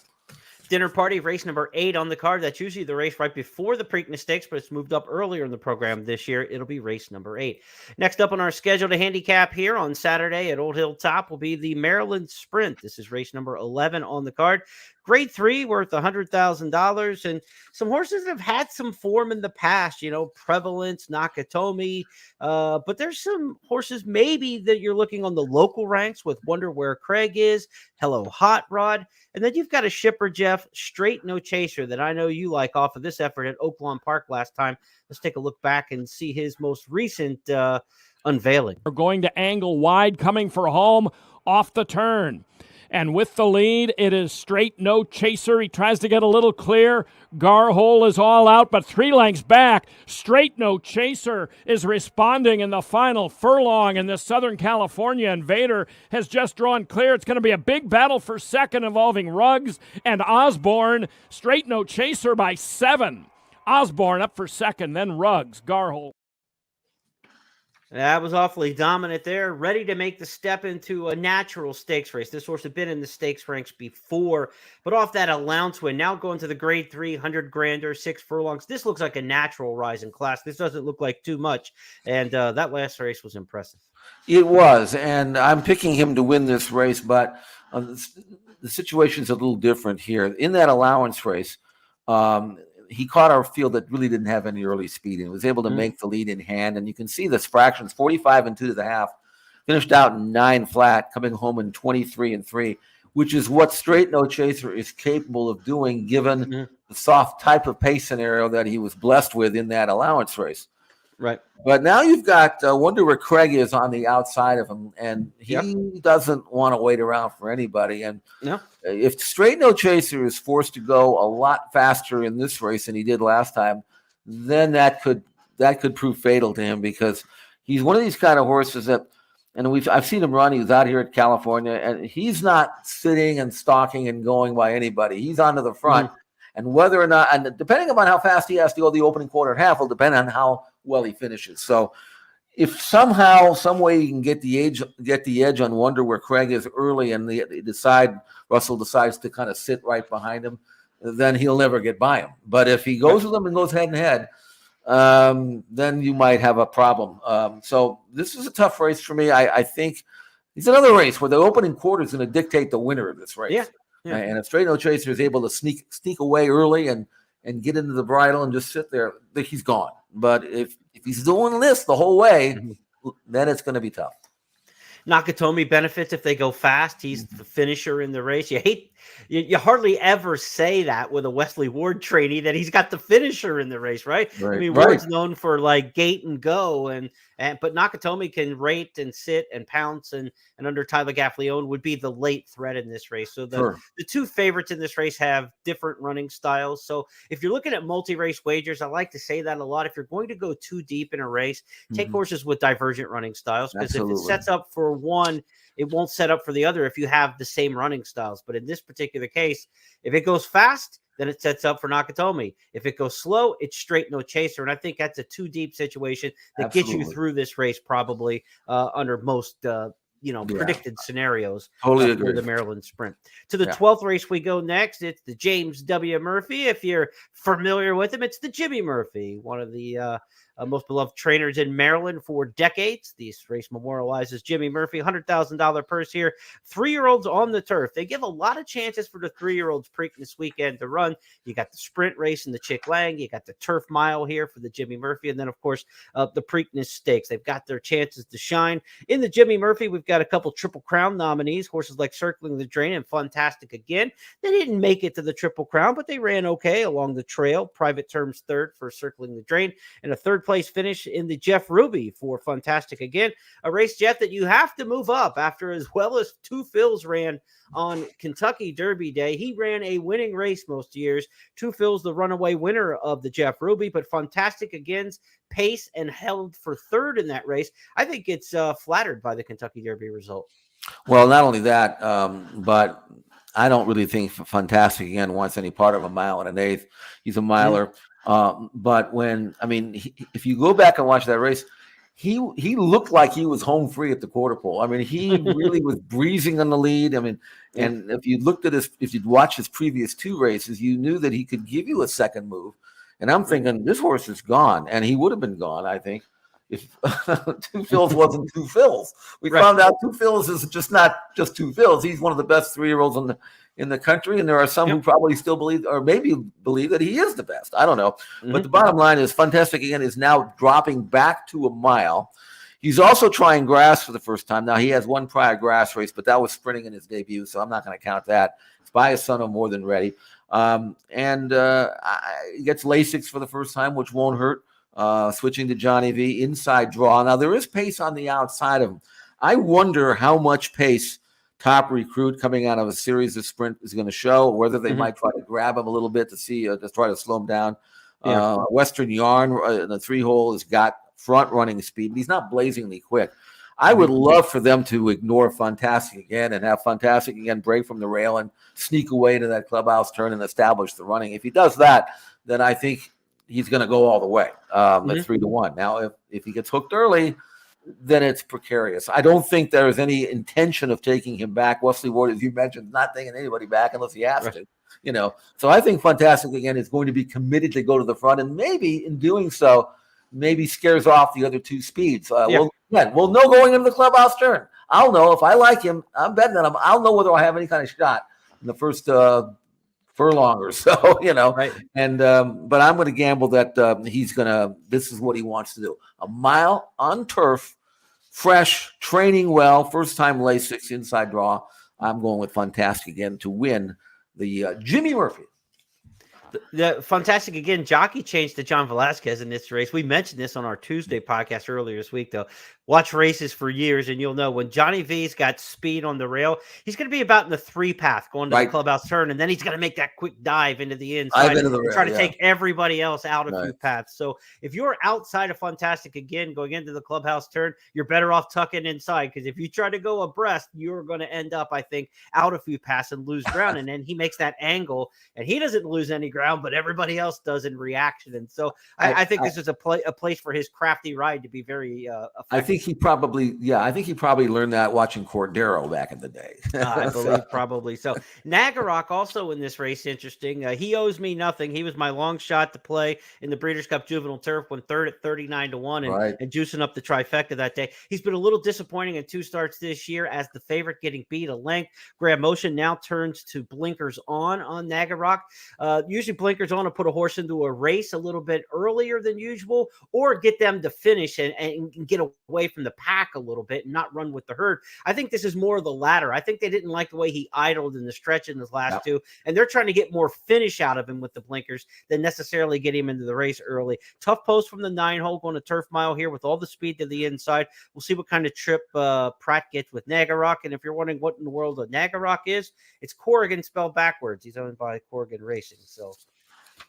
Dinner party, race number 8 on the card. That's usually the race right before the Preakness Stakes, but it's moved up earlier in the program this year. It'll be race number 8. Next up on our schedule to handicap here on Saturday at Old Hilltop will be the Maryland Sprint. This is race number 11 on the card. Grade 3 worth $100,000, and some horses that have had some form in the past, Prevalence, Nakatomi, but there's some horses maybe that you're looking on the local ranks with Wonder Where Craig is, Hello Hot Rod, and then you've got a shipper, Jeff, Straight No Chaser, that I know you like off of this effort at Oaklawn Park last time. Let's take a look back and see his most recent unveiling. We're going to angle wide, coming for home off the turn. And with the lead, it is Straight No Chaser. He tries to get a little clear. Garhole is all out, but 3 lengths back. Straight No Chaser is responding in the final furlong, and the Southern California Invader has just drawn clear. It's going to be a big battle for second involving Ruggs and Osborne. Straight No Chaser by 7. Osborne up for second, then Ruggs, Garhole. That was awfully dominant there, ready to make the step into a natural stakes race. This horse had been in the stakes ranks before, but off that allowance win, now going to the grade 3, 100 grander, 6 furlongs. This looks like a natural rise in class. This doesn't look like too much, and that last race was impressive. It was, and I'm picking him to win this race, but the situation's a little different here. In that allowance race, he caught our field that really didn't have any early speed and was able to make the lead in hand. And you can see this fractions, 45 and 2 1/2, finished out in 9 flat, coming home in 23 and 3, which is what Straight No Chaser is capable of doing given the soft type of pace scenario that he was blessed with in that allowance race. Right. But now you've got Wonder Where Craig is on the outside of him, and he doesn't want to wait around for anybody. And if Straight No Chaser is forced to go a lot faster in this race than he did last time, then that could prove fatal to him, because he's one of these kind of horses that and I've seen him run. He was out here at California, and he's not sitting and stalking and going by anybody. He's onto the front, and whether or not, and depending upon how fast he has to go the opening quarter and half, will depend on how well he finishes. So, if somehow, some way, you can get the edge on Wonder where Craig is early, and Russell decides to kind of sit right behind him, then he'll never get by him. But if he goes with him and goes head and head, then you might have a problem. So this is a tough race for me. I think it's another race where the opening quarter is going to dictate the winner of this race. Yeah. And if Straight No Chaser is able to sneak away early and get into the bridle and just sit there, he's gone. But if he's doing this the whole way, then it's going to be tough. Nakatomi benefits if they go fast. He's the finisher in the race. You hardly ever say that with a Wesley Ward trainee, that he's got the finisher in the race, right? I mean, Ward's known for like gate and go, but Nakatomi can rate and sit and pounce, and under Tyler Gaffleone would be the late threat in this race. So the two favorites in this race have different running styles. So if you're looking at multi-race wagers, I like to say that a lot. If you're going to go too deep in a race, take horses with divergent running styles, because if it sets up for one, it won't set up for the other if you have the same running styles. But in this particular case, if it goes fast, then it sets up for Nakatomi. If it goes slow, it's Straight No Chaser. And I think that's a too deep situation that gets you through this race probably under most predicted scenarios for the Maryland Sprint. To the 12th race we go next. It's the James W. Murphy. If you're familiar with him, it's the Jimmy Murphy, one of the most beloved trainers in Maryland for decades. This race memorializes Jimmy Murphy, $100,000 purse here. 3-year-olds on the turf. They give a lot of chances for the 3-year-olds Preakness weekend to run. You got the sprint race in the Chick Lang. You got the turf mile here for the Jimmy Murphy. And then, of course, the Preakness Stakes. They've got their chances to shine. In the Jimmy Murphy, we've got a couple Triple Crown nominees, horses like Circling the Drain and Fantastic Again. They didn't make it to the Triple Crown, but they ran okay along the trail. Private Terms third for Circling the Drain, and a third place finish in the Jeff Ruby for Fantastic Again. A race, Jeff, that you have to move up after, as well as Two Phils ran on Kentucky Derby Day. He ran a winning race most years. Two Phils, the runaway winner of the Jeff Ruby, but Fantastic Again's pace and held for third in that race. I think it's flattered by the Kentucky Derby result. Well, not only that, but I don't really think Fantastic Again wants any part of a mile and an eighth. He's a miler. But if you go back and watch that race, he looked like he was home free at the quarter pole. I mean, he really was breezing on the lead. I mean, and if you looked at if you'd watched his previous two races, you knew that he could give you a second move. And I'm thinking, this horse is gone, and he would have been gone, I think, if Two Phils wasn't Two Phils. We found out Two Phils is not just Two Phils. He's one of the best 3-year-olds in the country, and there are some who probably still believe, or maybe believe, that he is the best. I don't know. But the bottom line is Fantastic Again is now dropping back to a mile. He's also trying grass for the first time. Now, he has one prior grass race, but that was sprinting in his debut, so I'm not going to count that. It's by his son of More Than Ready. He gets Lasix for the first time, which won't hurt. Switching to Johnny V, inside draw. Now, there is pace on the outside of him. I wonder how much pace Top Recruit coming out of a series of sprint is going to show, whether they might try to grab him a little bit to see, to try to slow him down. Western Yarn, the 3-hole, has got front running speed, but he's not blazingly quick. I would love for them to ignore Fantastic Again and have Fantastic Again break from the rail and sneak away to that clubhouse turn and establish the running. If he does that, then I think he's going to go all the way at 3-1. Now, if he gets hooked early, then it's precarious. I don't think there is any intention of taking him back. Wesley Ward, as you mentioned, not taking anybody back unless he has to. So I think Fantastic Again is going to be committed to go to the front, and maybe in doing so, maybe scares off the other two speeds. We'll know going into the clubhouse turn. I'll know if I like him. I'm betting on him. I'll know whether I have any kind of shot in the first furlong or so, And but I'm going to gamble that this is what he wants to do: a mile on turf, fresh, training well, first time Lasix, inside draw. I'm going with Fantastic Again to win the Jimmy Murphy. The fantastic again, jockey changed to John Velasquez in this race. We mentioned this on our Tuesday podcast earlier this week, though. Watch races for years, and you'll know when Johnny V's got speed on the rail, he's going to be about in the 3 path going to the clubhouse turn, and then he's going to make that quick dive into the inside and try to take everybody else out a few paths. So if you're outside of Fantastic again, going into the clubhouse turn, you're better off tucking inside, because if you try to go abreast, you're going to end up, I think, out a few paths and lose ground. And then he makes that angle, and he doesn't lose any ground, but everybody else does in reaction. And so I think this is a place for his crafty ride to be very effective. I think he probably learned that watching Cordero back in the day. I believe probably so. Nagarok also in this race, interesting. He owes me nothing. He was my long shot to play in the Breeders' Cup Juvenile Turf, went third at 39-1 and juicing up the trifecta that day. He's been a little disappointing in 2 starts this year as the favorite, getting beat a length. Grab Motion now turns to blinkers on Nagarok. Usually blinkers on to put a horse into a race a little bit earlier than usual, or get them to finish and get away from the pack a little bit and not run with the herd. I think this is more of the latter. I think they didn't like the way he idled in the stretch in his last 2, and they're trying to get more finish out of him with the blinkers than necessarily get him into the race early. Tough post from the 9-hole going to turf mile here with all the speed to the inside. We'll see what kind of trip Pratt gets with Nagarok. And if you're wondering what in the world a Nagarok is, it's Corrigan spelled backwards. He's owned by Corrigan Racing. So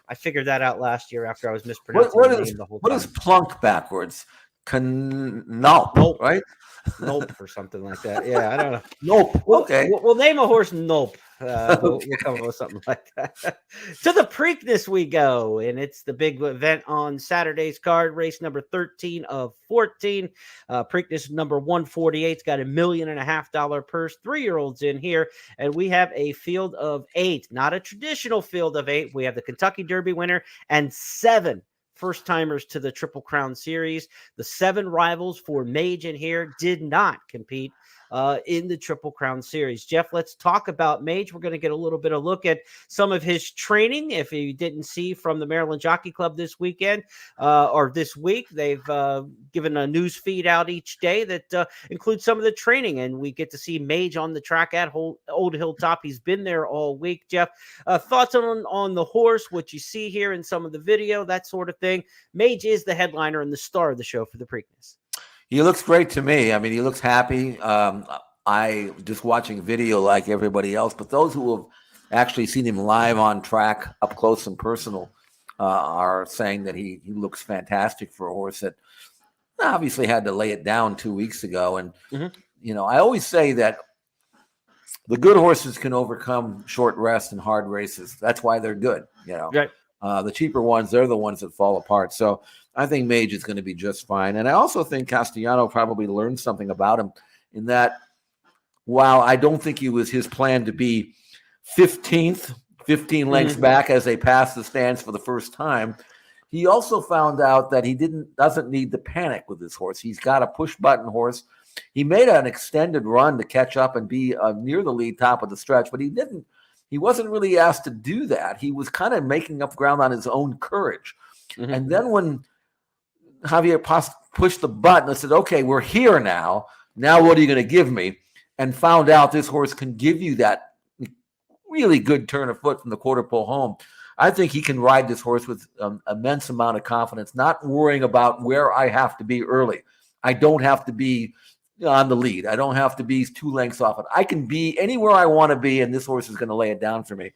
I figured that out last year after I was mispronouncing the name the whole time. What is Plonk backwards? Nope, right? Nope, or something like that. Yeah, I don't know. Nope. Okay. We'll name a horse Nope. We'll come up with something like that. To the Preakness we go, and it's the big event on Saturday's card, race number 13 of 14. Preakness number 148's got $1.5 million purse. 3-year-olds in here, and we have a field of 8, not a traditional field of 8. We have the Kentucky Derby winner and 7 first-timers to the Triple Crown Series. The 7 rivals for Mage in here did not compete in the Triple Crown Series. Jeff, let's talk about Mage. We're going to get a little bit of look at some of his training. If you didn't see from the Maryland Jockey Club this weekend or this week, they've given a news feed out each day that includes some of the training, and we get to see Mage on the track at Old Hilltop. He's been there all week. Jeff, thoughts on the horse, what you see here in some of the video, that sort of thing. Mage is the headliner and the star of the show for the Preakness. He looks great to me. I mean, he looks happy. I just watching video like everybody else, but those who have actually seen him live on track, up close and personal, are saying that he looks fantastic for a horse that obviously had to lay it down 2 weeks ago. And, you know, I always say that the good horses can overcome short rest and hard races. That's why they're good, you know. Right. The cheaper ones, they're the ones that fall apart. So I think Mage is going to be just fine. And I also think Castellano probably learned something about him in that while I don't think it was his plan to be 15th, 15 lengths back as they pass the stands for the first time, he also found out that he doesn't need to panic with this horse. He's got a push-button horse. He made an extended run to catch up and be near the lead top of the stretch, but he wasn't really asked to do that. He was kind of making up ground on his own courage. And then when Javier pushed the button and said, okay, we're here now. Now what are you going to give me? And found out this horse can give you that really good turn of foot from the quarter pole home. I think he can ride this horse with immense amount of confidence, not worrying about where I have to be early. I don't have to be on the lead. I don't have to be 2 lengths off it. I can be anywhere I want to be, and this horse is going to lay it down for me.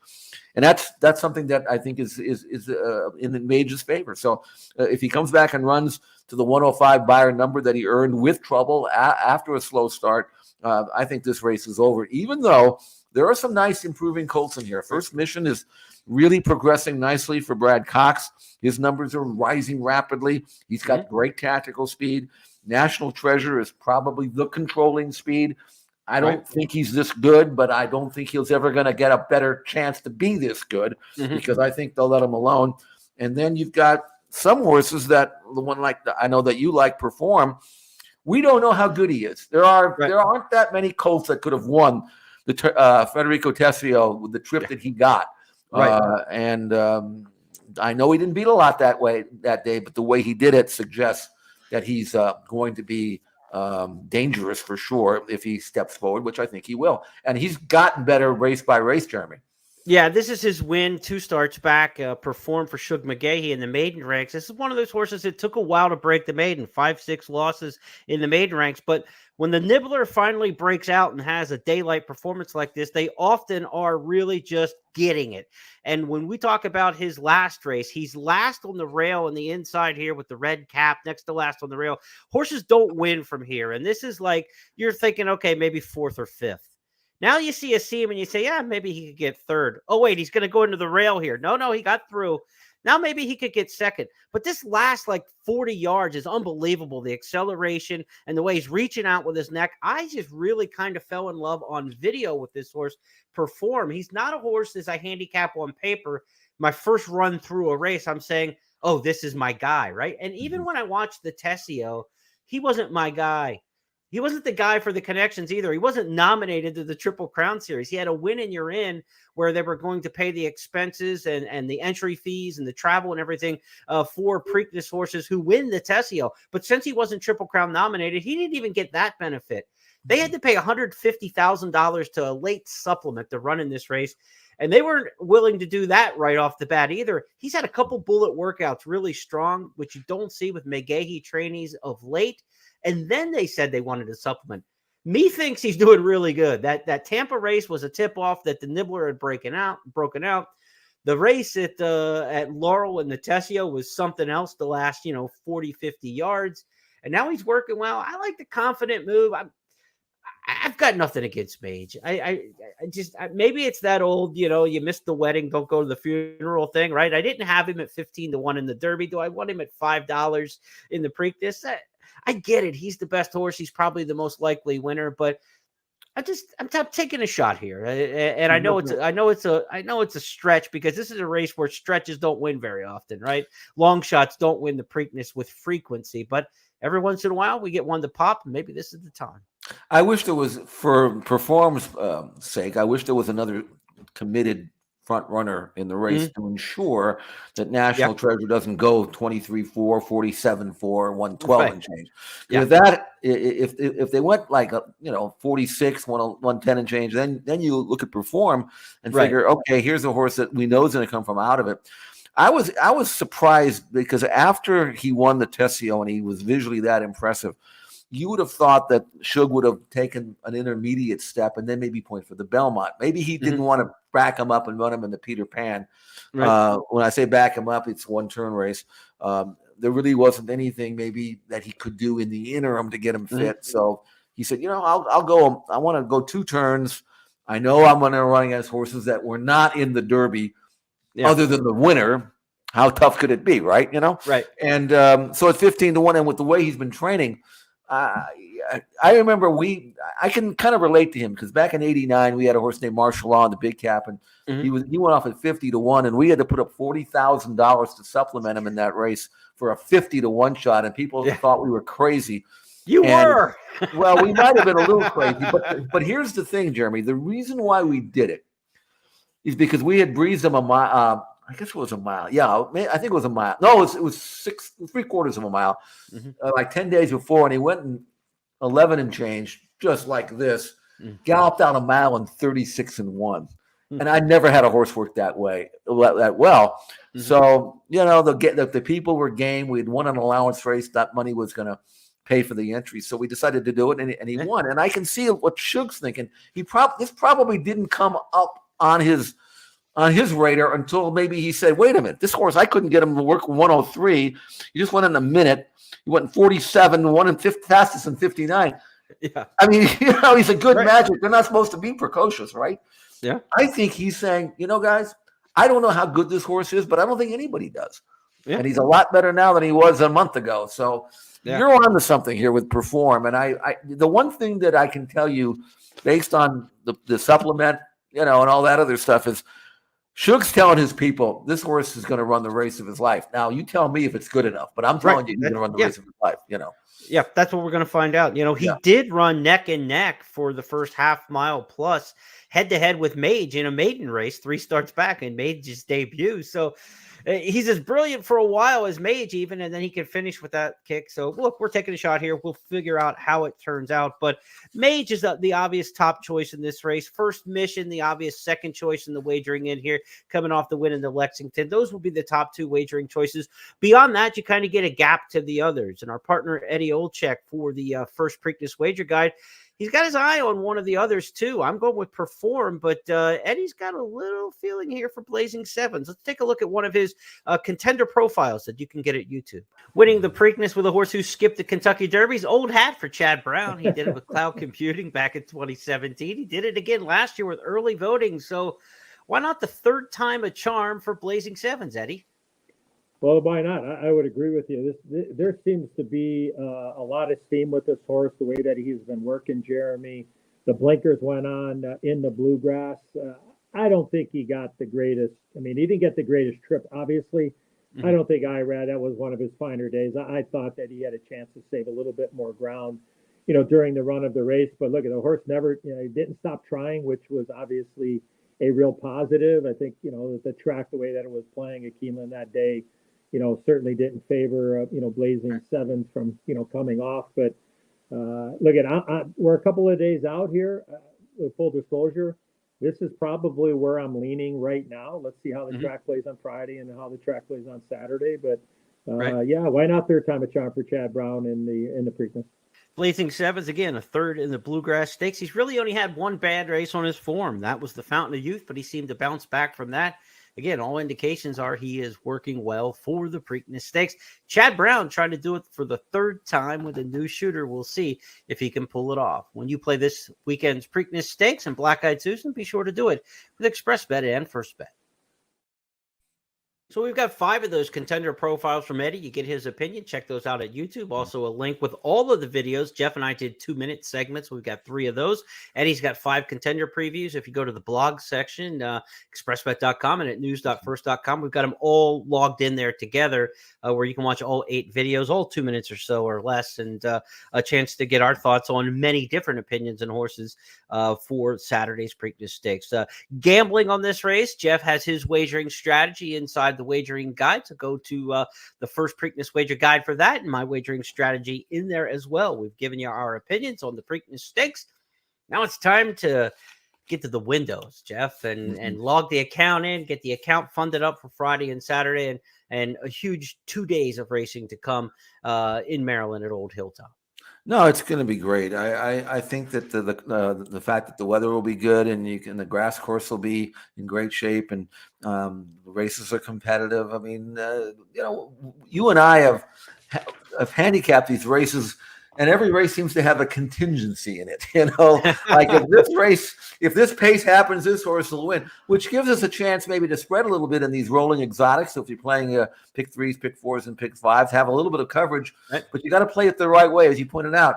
And that's something that I think is in Mage's favor. So if he comes back and runs to the 105 buyer number that he earned with trouble after a slow start, I think this race is over, even though there are some nice improving colts in here. First Mission is really progressing nicely for Brad Cox. His numbers are rising rapidly. He's got great tactical speed. National Treasure is probably the controlling speed. I don't think he's this good, but I don't think he's ever going to get a better chance to be this good because I think they'll let him alone. And then you've got some horses that the one like I know that you like, Perform. We don't know how good he is. There aren't that many colts that could have won the Federico Tessio with the trip that he got. And I know he didn't beat a lot that day, but the way he did it suggests that he's going to be dangerous for sure if he steps forward, which I think he will. And he's gotten better race by race, Jeremy. Yeah, this is his win 2 starts back, performed for Shug McGahee in the maiden ranks. This is one of those horses that took a while to break the maiden, 5-6 losses in the maiden ranks. But when the nibbler finally breaks out and has a daylight performance like this, they often are really just getting it. And when we talk about his last race, he's last on the rail on the inside here with the red cap, next to last on the rail. Horses don't win from here. And this is like, you're thinking, okay, maybe 4th or 5th. Now you see him and you say, yeah, maybe he could get 3rd. Oh, wait, he's going to go into the rail here. No, he got through. Now maybe he could get 2nd. But this last like 40 yards is unbelievable. The acceleration and the way he's reaching out with his neck. I just really kind of fell in love on video with this horse perform. He's not a horse as I handicap on paper. My first run through a race, I'm saying, oh, this is my guy, right? And even when I watched the Tessio, he wasn't my guy. He wasn't the guy for the connections either. He wasn't nominated to the Triple Crown Series. He had a win and you're in where they were going to pay the expenses and the entry fees and the travel and everything for Preakness horses who win the Tessio. But since he wasn't Triple Crown nominated, he didn't even get that benefit. They had to pay $150,000 to a late supplement to run in this race. And they weren't willing to do that right off the bat either. He's had a couple bullet workouts really strong, which you don't see with McGahee trainees of late. And then they said they wanted a supplement. Me thinks he's doing really good. That Tampa race was a tip-off that the nibbler had broken out. The race at Laurel and the Tessio was something else the last, 40, 50 yards. And now he's working well. I like the confident move. I've got nothing against Mage. I just maybe it's that old, you missed the wedding, don't go to the funeral thing, right? I didn't have him at 15-1 in the Derby. Do I want him at $5 in the Preakness? I get it. He's the best horse. He's probably the most likely winner, but I'm taking a shot here. And I know it's a stretch because this is a race where stretches don't win very often, right? Long shots don't win the Preakness with frequency, but every once in a while we get one to pop, and maybe this is the time. I wish there was, for perform's sake, I wish there was another committed front runner in the race to ensure that National Treasure doesn't go 23-4, 47-4, 112 and change. Because that, if they went like 46, 110 and change, then you look at perform and figure, okay, here's a horse that we know is going to come from out of it. I was surprised because after he won the Tessio and he was visually that impressive, you would have thought that Shug would have taken an intermediate step and then maybe point for the Belmont. Maybe he didn't want to back him up and run him in the Peter Pan. Right. When I say back him up, it's one-turn race. There really wasn't anything maybe that he could do in the interim to get him fit. So he said, I'll go. I want to go 2 turns. I know I'm going to run against horses that were not in the Derby other than the winner. How tough could it be, right? Right. And so it's 15-1. And with the way he's been training, I remember I can kind of relate to him because back in '89 we had a horse named Martial Law in the big cap, and he went off at 50-1, and we had to put up $40,000 to supplement him in that race for a 50-1 shot, and people thought we were crazy. You were. Well, we might have been a little crazy, but here's the thing, Jeremy. The reason why we did it is because we had breezed him a mile. I guess it was a mile. Yeah, I think it was a mile. No, it was 3/4 of a mile, like 10 days before. And he went in 11 and change, just like this, galloped out a mile in 36-1. And I never had a horse work that way, that well. So, the people were game. We had won an allowance race. That money was going to pay for the entry. So we decided to do it, and he won. And I can see what Shug's thinking. This probably didn't come up on his radar until maybe he said, wait a minute, this horse, I couldn't get him to work 103. He just went in a minute. He went in 47, one in fastest in 59. Yeah. I mean, he's a good magic. They're not supposed to be precocious, right? Yeah. I think he's saying, guys, I don't know how good this horse is, but I don't think anybody does. Yeah. And he's a lot better now than he was a month ago. So you're on to something here with perform. And I the one thing that I can tell you based on the supplement, and all that other stuff is, Shug's telling his people this horse is going to run the race of his life. Now, you tell me if it's good enough, but I'm telling you he's going to run the race of his life, Yeah, that's what we're going to find out. He did run neck and neck for the first half mile plus head-to-head with Mage in a maiden race, 3 starts back in Mage's debut. So He's as brilliant for a while as Mage even, and then he can finish with that kick. So look, we're taking a shot here. We'll figure out how it turns out. But Mage is the obvious top choice in this race. First Mission, the obvious second choice in the wagering in here, coming off the win in the Lexington. Those will be the top two wagering choices. Beyond that, you kind of get a gap to the others. And our partner Eddie Olczyk for the first Preakness wager guide, he's got his eye on one of the others too. I'm going with Perform, but Eddie's got a little feeling here for Blazing Sevens. Let's take a look at one of his contender profiles that you can get at YouTube. Winning the Preakness with a horse who skipped the Kentucky Derby's old hat for Chad Brown. He did it with Cloud Computing back in 2017. He did it again last year with early voting. So why not the third time a charm for Blazing Sevens, Eddie? Well, why not? I would agree with you. There seems to be a lot of steam with this horse, the way that he's been working, Jeremy. The blinkers went on in the bluegrass. I don't think he got the greatest. I mean, he didn't get the greatest trip, obviously. I don't think Irad, that was one of his finer days. I thought that he had a chance to save a little bit more ground, during the run of the race. But look, the horse never, he didn't stop trying, which was obviously a real positive. I think, the track, the way that it was playing at Keeneland that day, certainly didn't favor, Blazing Sevens from, coming off. But look, we're a couple of days out here. With full disclosure, this is probably where I'm leaning right now. Let's see how the track plays on Friday and how the track plays on Saturday. But yeah, why not third time a charm for Chad Brown in the Preakness? Blazing Sevens, again, a third in the Bluegrass Stakes. He's really only had one bad race on his form. That was the Fountain of Youth, but he seemed to bounce back from that. Again, all indications are he is working well for the Preakness Stakes. Chad Brown trying to do it for the third time with a new shooter. We'll see if he can pull it off. When you play this weekend's Preakness Stakes and Black Eyed Susan, be sure to do it with Express Bet and First Bet. So we've got 5 of those contender profiles from Eddie. You get his opinion. Check those out at YouTube. Also a link with all of the videos. Jeff and I did 2-minute segments. We've got 3 of those. Eddie's got 5 contender previews. If you go to the blog section, expressbet.com and at news.first.com, we've got them all logged in there together where you can watch all 8 videos, all 2 minutes or so or less, and a chance to get our thoughts on many different opinions and horses for Saturday's Preakness Stakes. Gambling on this race, Jeff has his wagering strategy inside the wagering guide, so go to the first Preakness wager guide for that, and my wagering strategy in there as well. We've given you our opinions on the Preakness Stakes. Now it's time to get to the windows, Jeff, and log the account in, get the account funded up for Friday and Saturday, and a huge 2 days of racing to come in Maryland at Old Hilltop. No, it's going to be great. I think that the fact that the weather will be good and the grass course will be in great shape and the races are competitive. I mean, you and I have handicapped these races, and every race seems to have a contingency in it. Like if this pace happens, this horse will win, which gives us a chance maybe to spread a little bit in these rolling exotics. So if you're playing pick 3s, pick 4s, and pick 5s, have a little bit of coverage, right? But you got to play it the right way, as you pointed out.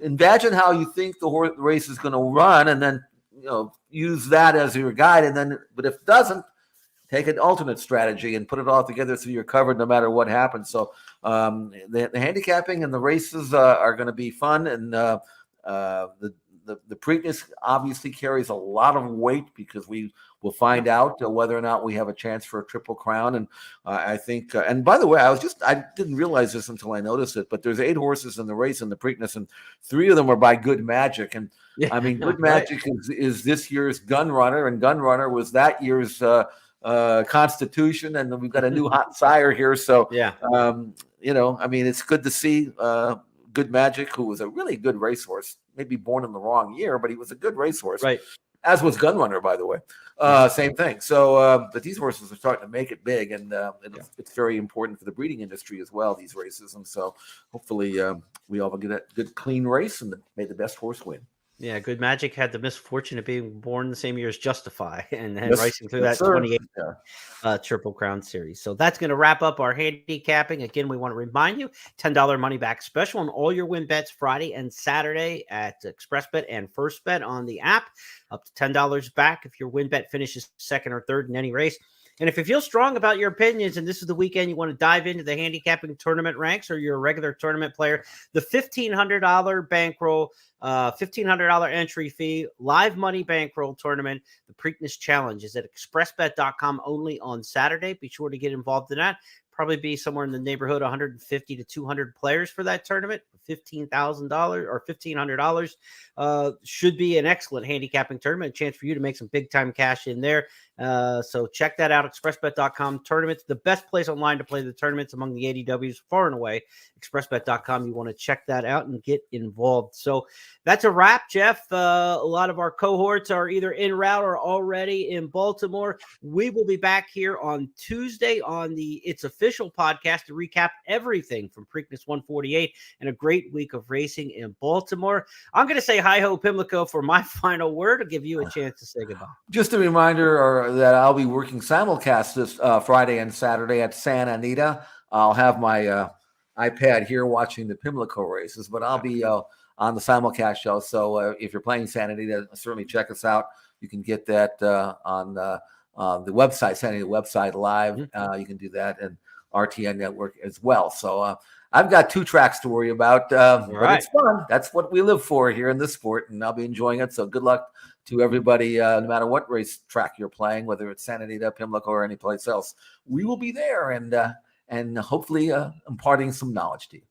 Imagine how you think the race is going to run, and then use that as your guide. But if it doesn't, take an alternate strategy and put it all together so you're covered no matter what happens. So the handicapping and the races are going to be fun, and the Preakness obviously carries a lot of weight because we will find out whether or not we have a chance for a Triple Crown. And I think, and by the way, I didn't realize this until I noticed it, but there's 8 horses in the race in the Preakness, and 3 of them are by Good Magic. And I mean, Good Magic is this year's Gun Runner, and Gun Runner was that year's Constitution, and then we've got a new hot sire here. So I mean, it's good to see Good Magic, who was a really good racehorse, maybe born in the wrong year, but he was a good racehorse, right? As was Gunrunner, by the way. Same thing. So, but these horses are starting to make it big, and it's very important for the breeding industry as well, these races. And so hopefully we all get a good, clean race, and may the best horse win. Yeah, Good Magic had the misfortune of being born the same year as Justify and racing through that 28 Triple Crown series. So that's going to wrap up our handicapping. Again, we want to remind you, $10 money back special on all your win bets Friday and Saturday at ExpressBet and FirstBet on the app. Up to $10 back if your win bet finishes second or third in any race. And if you feel strong about your opinions and this is the weekend you want to dive into the handicapping tournament ranks, or you're a regular tournament player, the $1,500 bankroll, $1,500 entry fee, live money bankroll tournament, the Preakness Challenge, is at expressbet.com only on Saturday. Be sure to get involved in that. Probably be somewhere in the neighborhood 150 to 200 players for that tournament. $15,000 or $1,500 should be an excellent handicapping tournament. A chance for you to make some big time cash in there. So check that out. Expressbet.com tournaments, the best place online to play the tournaments among the ADWs, far and away. Expressbet.com. You want to check that out and get involved. So that's a wrap, Jeff. A lot of our cohorts are either en route or already in Baltimore. We will be back here on Tuesday on the It's Official podcast to recap everything from Preakness 148 and a great week of racing in Baltimore. I'm going to say hi-ho Pimlico for my final word to give you a chance to say goodbye. Just a reminder that I'll be working simulcast this Friday and Saturday at Santa Anita. I'll have my iPad here watching the Pimlico races, but I'll be on the simulcast show. So if you're playing Santa Anita, certainly check us out. You can get that on the website, Santa Anita website live. You can do that, and RTN Network as well. So I've got 2 tracks to worry about, but it's fun. That's what we live for here in this sport, and I'll be enjoying it. So good luck to everybody, no matter what race track you're playing, whether it's Santa Anita, Pimlico, or any place else. We will be there and hopefully imparting some knowledge to you.